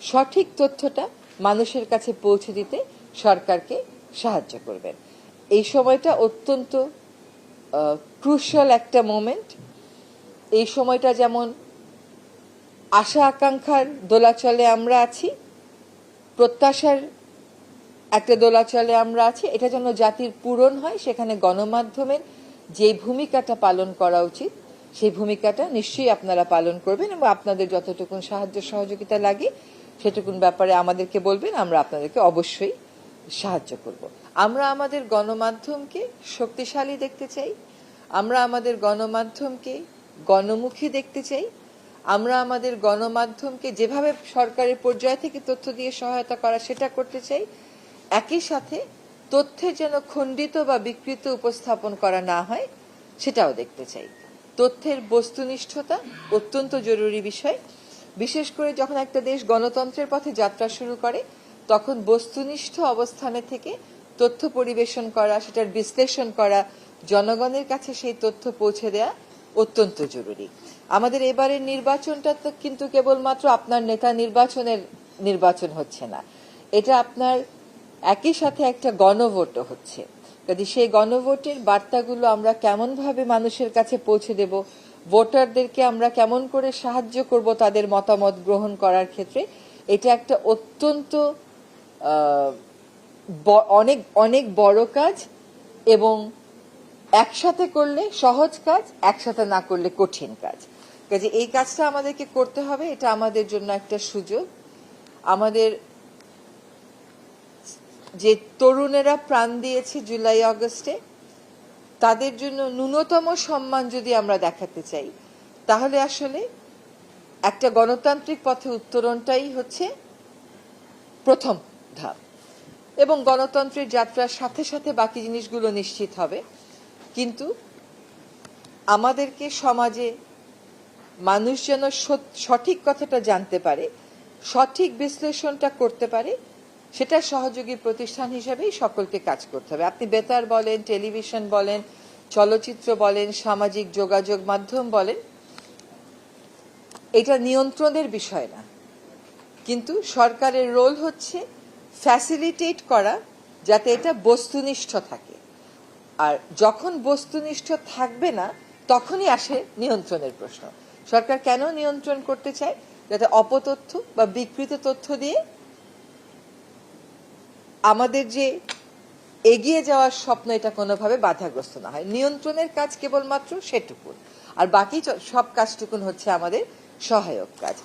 সঠিক তথ্যটা মানুষের কাছে পৌঁছে দিতে সরকারকে সাহায্য করবেন। এই সময়টা অত্যন্ত ক্রুশাল একটা মোমেন্ট। এই সময়টা যেমন আশা আকাঙ্ক্ষার দোলাচলে আমরা আছি, প্রত্যাশার একটা দোলাচলে আমরা আছি, এটা যেন জাতির পূরণ হয়, সেখানে গণমাধ্যমের যে ভূমিকাটা পালন করা উচিত সেই ভূমিকাটা নিশ্চয়ই আপনারা পালন করবেন এবং আপনাদের যতটুকুন সাহায্য সহযোগিতা লাগে সেটুকুন ব্যাপারে আমাদেরকে বলবেন, আমরা আপনাদেরকে অবশ্যই সাহায্য করব। আমরা আমাদের গণমাধ্যমকে শক্তিশালী দেখতে চাই, আমরা আমাদের গণমাধ্যমকে গণমুখী দেখতে চাই, আমরা আমাদের গণমাধ্যমকে যেভাবে সরকারের পর্যায় থেকে তথ্য দিয়ে সহায়তা করা সেটা করতে চাই। একই সাথে তথ্যের যেন খণ্ডিত বা বিকৃত উপস্থাপন করা না হয় সেটাও দেখতে চাই। তথ্যের বস্তুনিষ্ঠতা অত্যন্ত জরুরি বিষয়। বিশেষ করে যখন একটা দেশ গণতন্ত্রের পথে যাত্রা শুরু করে তখন বস্তুনিষ্ঠ অবস্থানে থেকে তথ্য পরিবেশন করা, সেটার বিশ্লেষণ করা, জনগণের কাছে সেই তথ্য পৌঁছে দেওয়া অত্যন্ত জরুরি। আমাদের এবারের নির্বাচনটা তো কিন্তু কেবলমাত্র আপনার নেতা নির্বাচন হচ্ছে না, এটা আপনার একই সাথে একটা গণভোটও হচ্ছে। কাজে সেই গণভোটের বার্তাগুলো আমরা কেমন ভাবে মানুষের কাছে পৌঁছে দেব, ভোটারদেরকে আমরা কেমন করে সাহায্য করব তাদের মতামত গ্রহণ করার ক্ষেত্রে, এটা একটা অত্যন্ত অনেক অনেক বড় কাজ এবং একসাথে করলে সহজ কাজ, একসাথে না করলে কঠিন কাজ। কাজে এই কাজটা আমাদেরকে করতে হবে, এটা আমাদের জন্য একটা সুযোগ। আমাদের যে তরুণেরা প্রাণ দিয়েছে জুলাই আগস্টে, তাদের জন্য ন্যূনতম সম্মান যদি আমরা দেখাতে চাই তাহলে আসলে একটা গণতান্ত্রিক পথে উত্তরণটাই হচ্ছে প্রথম ধাপ এবং গণতন্ত্রের যাত্রার সাথে সাথে বাকি জিনিসগুলো নিশ্চিত হবে। কিন্তু আমাদেরকে সমাজে মানুষ যেন সঠিক কথাটা জানতে পারে, সঠিক বিশ্লেষণটা করতে পারে, সেটা সহযোগী প্রতিষ্ঠান হিসেবেই সকলকে কাজ করতে হবে। আপনি বেতার বলেন, টেলিভিশন বলেন, চলচ্চিত্র বলেন, সামাজিক যোগাযোগ মাধ্যম বলেন, এটা নিয়ন্ত্রণের বিষয় না, কিন্তু সরকারের রোল হচ্ছে ফ্যাসিলিটেট করা যাতে এটা বস্তুনিষ্ঠ থাকে। আর যখন বস্তুনিষ্ঠ থাকবে না তখনই আসে নিয়ন্ত্রণের প্রশ্ন। সরকার কেন নিয়ন্ত্রণ করতে চায়? যাতে অপতথ্য বা বিকৃত তথ্য দিয়ে আমাদের যে এগিয়ে যাওয়ার স্বপ্ন এটা কোনোভাবে বাধাগ্রস্ত না হয়। নিয়ন্ত্রণের কাজ কেবলমাত্র সেটুকুন, আর বাকি সব কাজটুকুন হচ্ছে আমাদের সহায়ক কাজ।